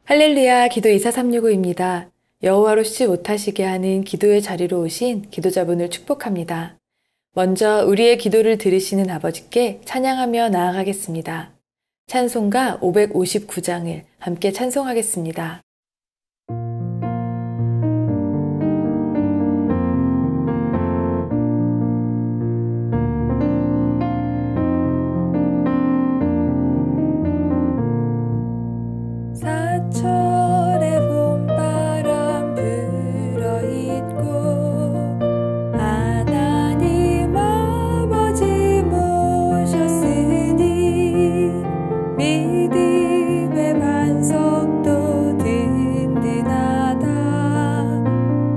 할렐루야, 기도 24365입니다. 여호와로 쉬지 못하시게 하는 기도의 자리로 오신 기도자분을 축복합니다. 먼저 우리의 기도를 들으시는 아버지께 찬양하며 나아가겠습니다. 찬송가 559장을 함께 찬송하겠습니다. 사철의 봄바람 불어있고 하나님 아버지 모셨으니 믿음의 반석도 든든하다.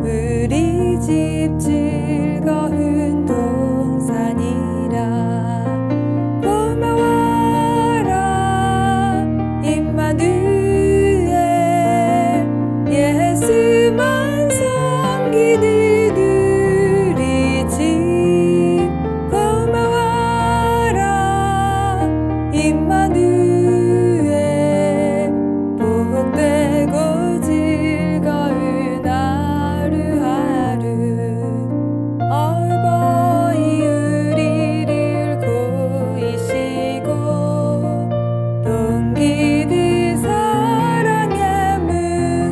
우리 집 즐거운 동산이라. 고마워라 임마누엘 예수만 섬기는 우리 집. 고마워라 임마누엘 복되고 즐거운 하루하루. 어버이 우리를 고이시고 동기들 사랑에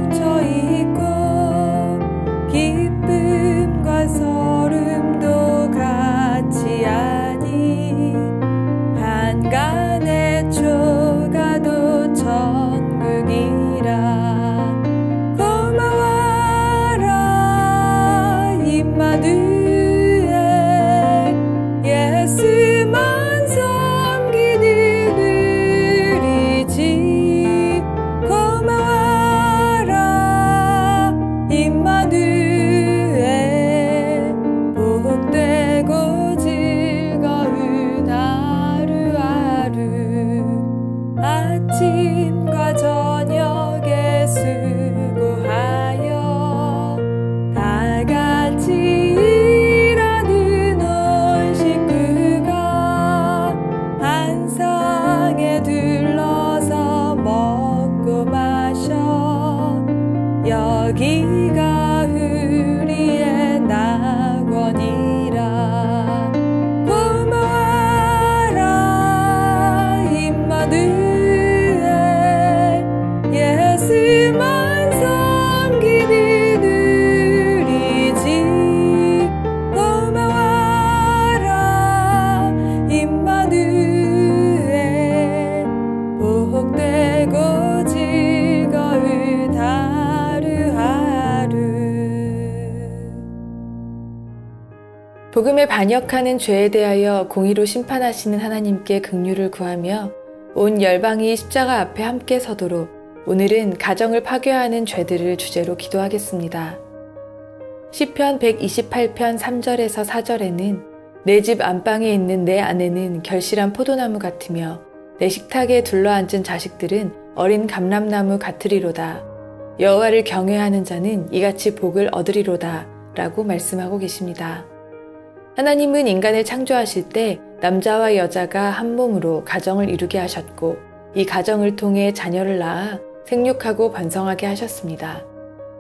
뭉쳐있고 기쁨과 서름도 같이 하니 한간의 초가도 천국이라. 고마워라 임마누엘 예수만 섬기는 우리 집. 고마워라 임마누엘 복되고 즐거운 하루하루. 아침과 저녁에 수고하여 다같이 일하는 온 식구가 한 상에 둘러서 먹고 마셔. 여기가 우리의 낙원이라. 고마워라 임마누엘 예수만 섬기는 우리 집. 고마워라 임마누엘 복되고 즐거운 하루하루. 복음에 반역하는 죄에 대하여 공의로 심판하시는 하나님께 긍휼을 구하며 온 열방이 십자가 앞에 함께 서도록 오늘은 가정을 파괴하는 죄들을 주제로 기도하겠습니다. 시편 128편 3절에서 4절에는 내 집 안방에 있는 내 아내는 결실한 포도나무 같으며 내 식탁에 둘러앉은 자식들은 어린 감람나무 같으리로다. 여호와를 경외하는 자는 이같이 복을 얻으리로다 라고 말씀하고 계십니다. 하나님은 인간을 창조하실 때 남자와 여자가 한 몸으로 가정을 이루게 하셨고 이 가정을 통해 자녀를 낳아 생육하고 번성하게 하셨습니다.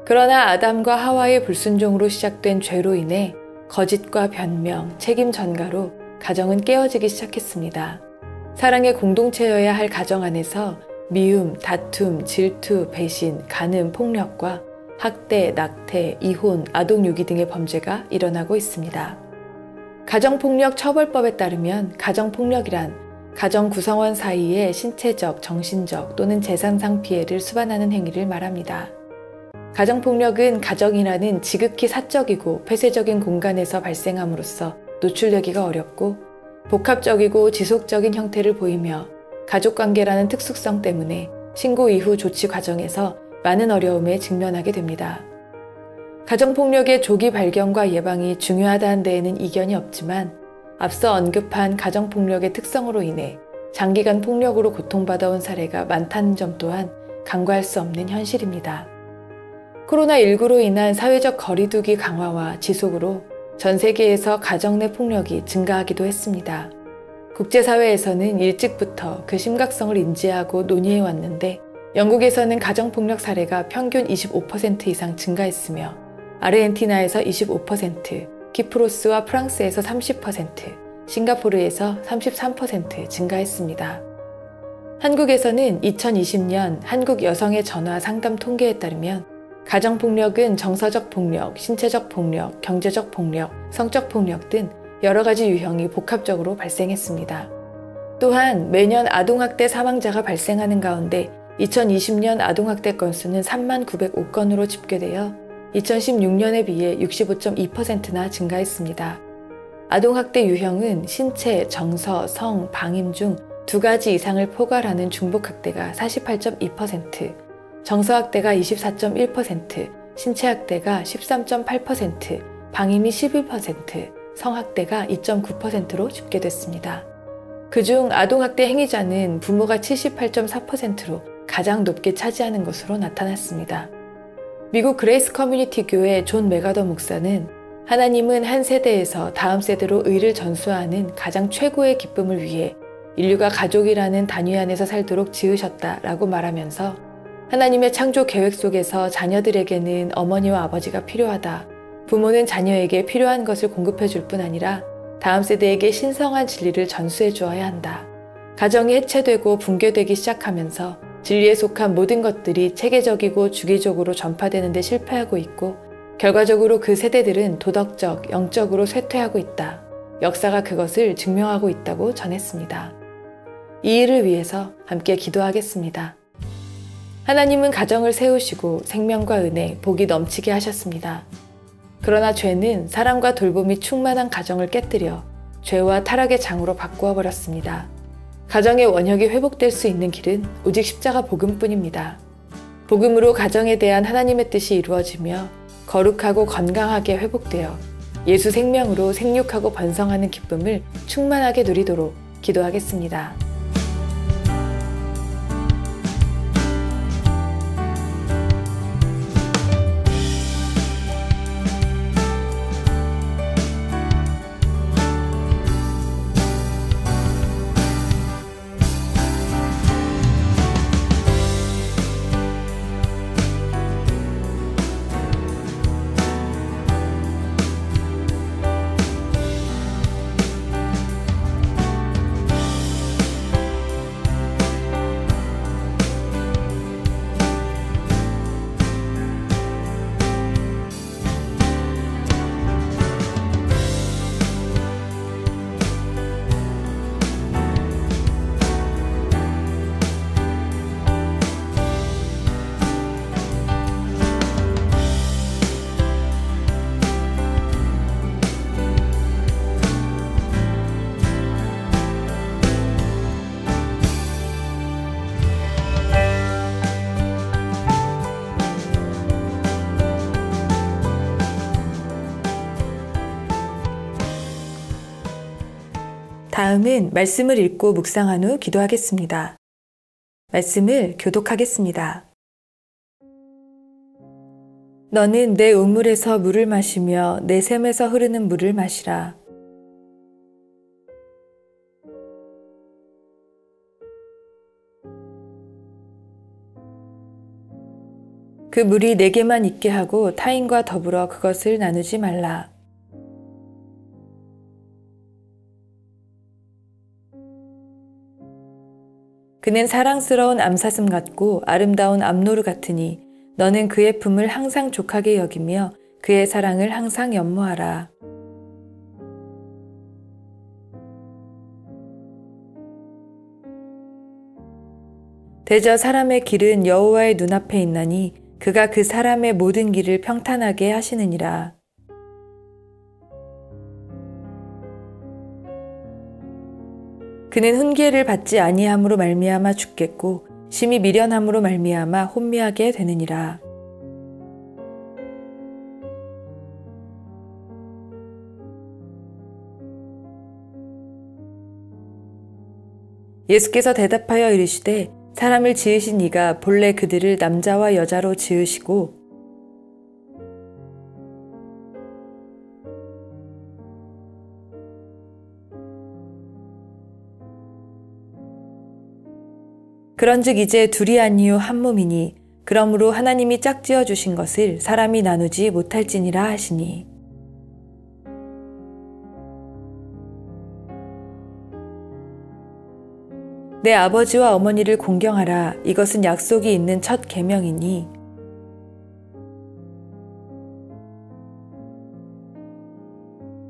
그러나 아담과 하와의 불순종으로 시작된 죄로 인해 거짓과 변명, 책임 전가로 가정은 깨어지기 시작했습니다. 사랑의 공동체여야 할 가정 안에서 미움, 다툼, 질투, 배신, 간음, 폭력과 학대, 낙태, 이혼, 아동유기 등의 범죄가 일어나고 있습니다. 가정폭력 처벌법에 따르면 가정폭력이란 가정 구성원 사이에 신체적, 정신적 또는 재산상 피해를 수반하는 행위를 말합니다. 가정폭력은 가정이라는 지극히 사적이고 폐쇄적인 공간에서 발생함으로써 노출되기가 어렵고 복합적이고 지속적인 형태를 보이며 가족관계라는 특수성 때문에 신고 이후 조치 과정에서 많은 어려움에 직면하게 됩니다. 가정폭력의 조기 발견과 예방이 중요하다는 데에는 이견이 없지만 앞서 언급한 가정폭력의 특성으로 인해 장기간 폭력으로 고통받아온 사례가 많다는 점 또한 간과할 수 없는 현실입니다. 코로나19로 인한 사회적 거리두기 강화와 지속으로 전 세계에서 가정 내 폭력이 증가하기도 했습니다. 국제사회에서는 일찍부터 그 심각성을 인지하고 논의해 왔는데 영국에서는 가정폭력 사례가 평균 25% 이상 증가했으며 아르헨티나에서 25%, 키프로스와 프랑스에서 30%, 싱가포르에서 33% 증가했습니다. 한국에서는 2020년 한국 여성의 전화 상담 통계에 따르면 가정폭력은 정서적 폭력, 신체적 폭력, 경제적 폭력, 성적 폭력 등 여러 가지 유형이 복합적으로 발생했습니다. 또한 매년 아동학대 사망자가 발생하는 가운데 2020년 아동학대 건수는 3905건으로 집계되어 2016년에 비해 65.2%나 증가했습니다. 아동학대 유형은 신체, 정서, 성, 방임 중 두 가지 이상을 포괄하는 중복학대가 48.2%, 정서학대가 24.1%, 신체학대가 13.8%, 방임이 12%, 성학대가 2.9%로 집계됐습니다. 그중 아동학대 행위자는 부모가 78.4%로 가장 높게 차지하는 것으로 나타났습니다. 미국 그레이스 커뮤니티 교회 존 메가더 목사는 하나님은 한 세대에서 다음 세대로 의를 전수하는 가장 최고의 기쁨을 위해 인류가 가족이라는 단위 안에서 살도록 지으셨다라고 말하면서 하나님의 창조 계획 속에서 자녀들에게는 어머니와 아버지가 필요하다. 부모는 자녀에게 필요한 것을 공급해 줄 뿐 아니라 다음 세대에게 신성한 진리를 전수해 주어야 한다. 가정이 해체되고 붕괴되기 시작하면서 진리에 속한 모든 것들이 체계적이고 주기적으로 전파되는 데 실패하고 있고 결과적으로 그 세대들은 도덕적, 영적으로 쇠퇴하고 있다. 역사가 그것을 증명하고 있다고 전했습니다. 이 일을 위해서 함께 기도하겠습니다. 하나님은 가정을 세우시고 생명과 은혜, 복이 넘치게 하셨습니다. 그러나 죄는 사랑과 돌봄이 충만한 가정을 깨뜨려 죄와 타락의 장으로 바꾸어 버렸습니다. 가정의 원역이 회복될 수 있는 길은 오직 십자가 복음뿐입니다. 복음으로 가정에 대한 하나님의 뜻이 이루어지며 거룩하고 건강하게 회복되어 예수 생명으로 생육하고 번성하는 기쁨을 충만하게 누리도록 기도하겠습니다. 다음은 말씀을 읽고 묵상한 후 기도하겠습니다. 말씀을 교독하겠습니다. 너는 내 우물에서 물을 마시며 내 샘에서 흐르는 물을 마시라. 그 물이 내게만 있게 하고 타인과 더불어 그것을 나누지 말라. 그는 사랑스러운 암사슴 같고 아름다운 암노루 같으니 너는 그의 품을 항상 족하게 여기며 그의 사랑을 항상 연모하라. 대저 사람의 길은 여호와의 눈앞에 있나니 그가 그 사람의 모든 길을 평탄하게 하시느니라. 그는 훈계를 받지 아니함으로 말미암아 죽겠고 심히 미련함으로 말미암아 혼미하게 되느니라. 예수께서 대답하여 이르시되 사람을 지으신 이가 본래 그들을 남자와 여자로 지으시고 그런즉 이제 둘이 아니요 한 몸이니 그러므로 하나님이 짝지어 주신 것을 사람이 나누지 못할지니라 하시니. 내 아버지와 어머니를 공경하라. 이것은 약속이 있는 첫 계명이니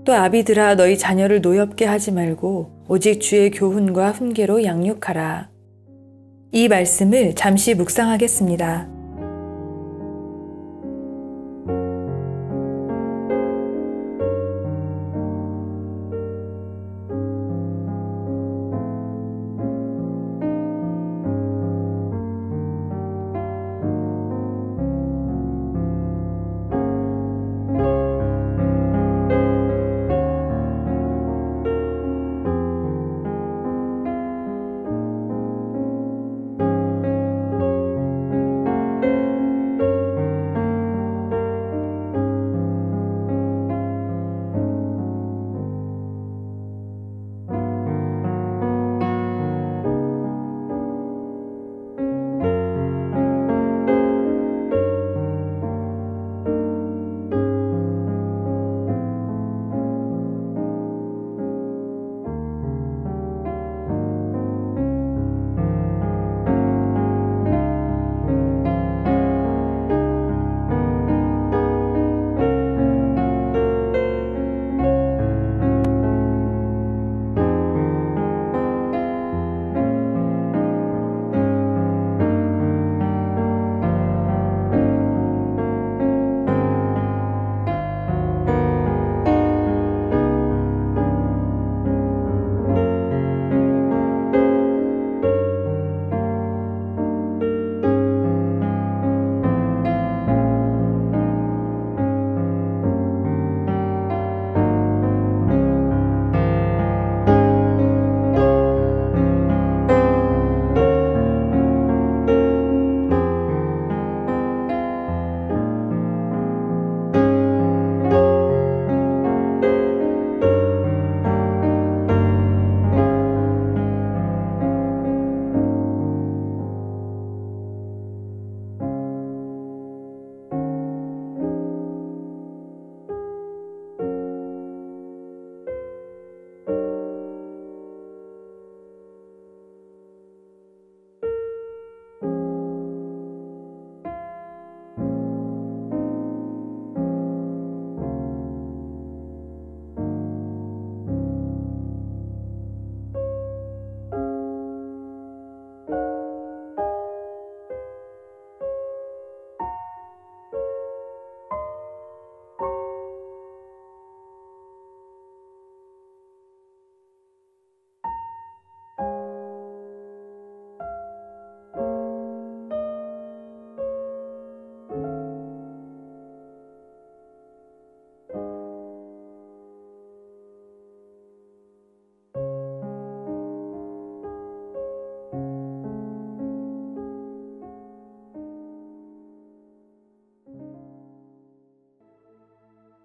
또 아비들아 너희 자녀를 노엽게 하지 말고 오직 주의 교훈과 훈계로 양육하라. 이 말씀을 잠시 묵상하겠습니다.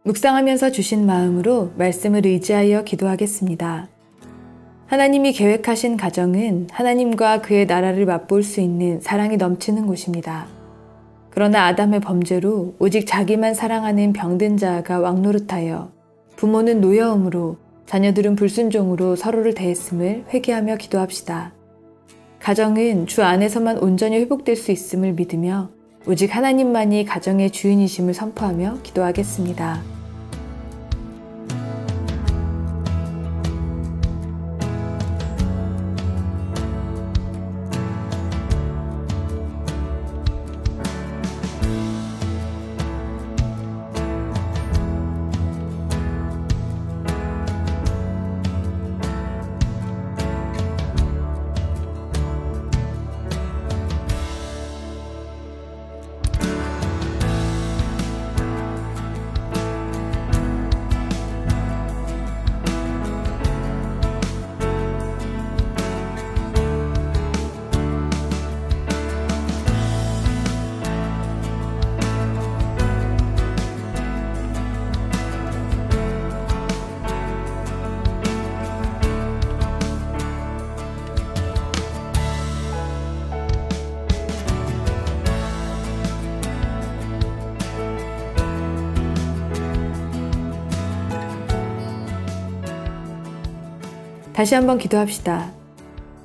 묵상하면서 주신 마음으로 말씀을 의지하여 기도하겠습니다. 하나님이 계획하신 가정은 하나님과 그의 나라를 맛볼 수 있는 사랑이 넘치는 곳입니다. 그러나 아담의 범죄로 오직 자기만 사랑하는 병든 자아가 왕노릇하여 부모는 노여움으로 자녀들은 불순종으로 서로를 대했음을 회개하며 기도합시다. 가정은 주 안에서만 온전히 회복될 수 있음을 믿으며 오직 하나님만이 가정의 주인이심을 선포하며 기도하겠습니다. 다시 한번 기도합시다.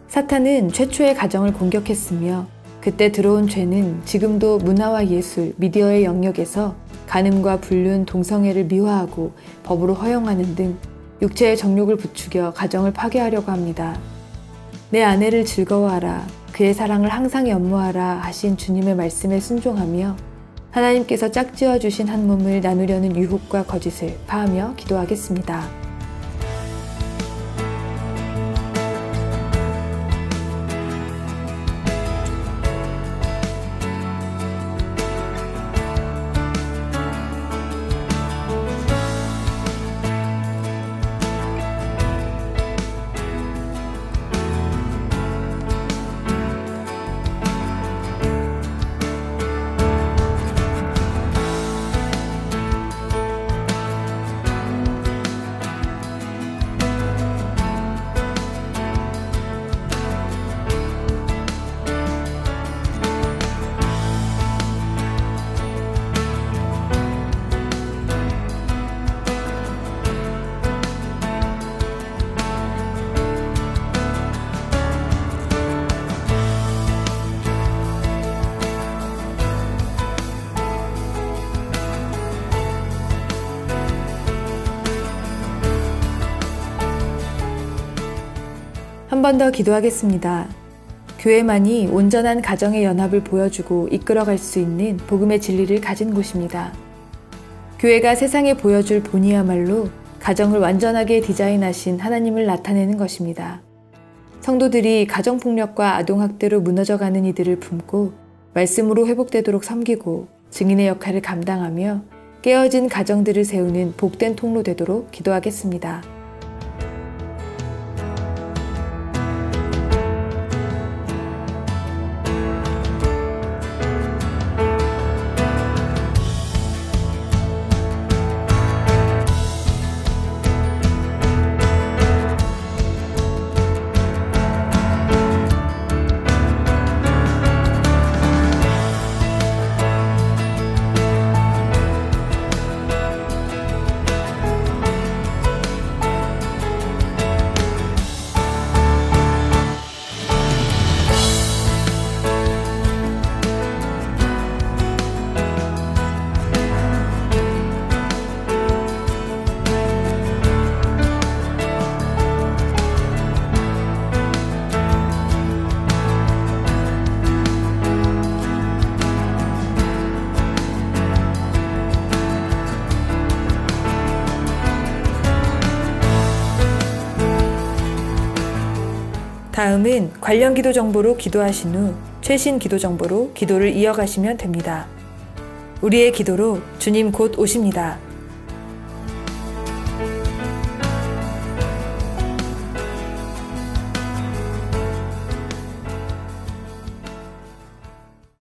사탄은 최초의 가정을 공격했으며 그때 들어온 죄는 지금도 문화와 예술, 미디어의 영역에서 간음과 불륜, 동성애를 미화하고 법으로 허용하는 등 육체의 정욕을 부추겨 가정을 파괴하려고 합니다. 내 아내를 즐거워하라, 그의 사랑을 항상 연모하라 하신 주님의 말씀에 순종하며 하나님께서 짝지어 주신 한 몸을 나누려는 유혹과 거짓을 파하며 기도하겠습니다. 한 번 더 기도하겠습니다. 교회만이 온전한 가정의 연합을 보여주고 이끌어갈 수 있는 복음의 진리를 가진 곳입니다. 교회가 세상에 보여줄 본이야말로 가정을 완전하게 디자인하신 하나님을 나타내는 것입니다. 성도들이 가정폭력과 아동학대로 무너져가는 이들을 품고 말씀으로 회복되도록 섬기고 증인의 역할을 감당하며 깨어진 가정들을 세우는 복된 통로 되도록 기도하겠습니다. 다음은 관련 기도 정보로 기도하신 후 최신 기도 정보로 기도를 이어가시면 됩니다. 우리의 기도로 주님 곧 오십니다.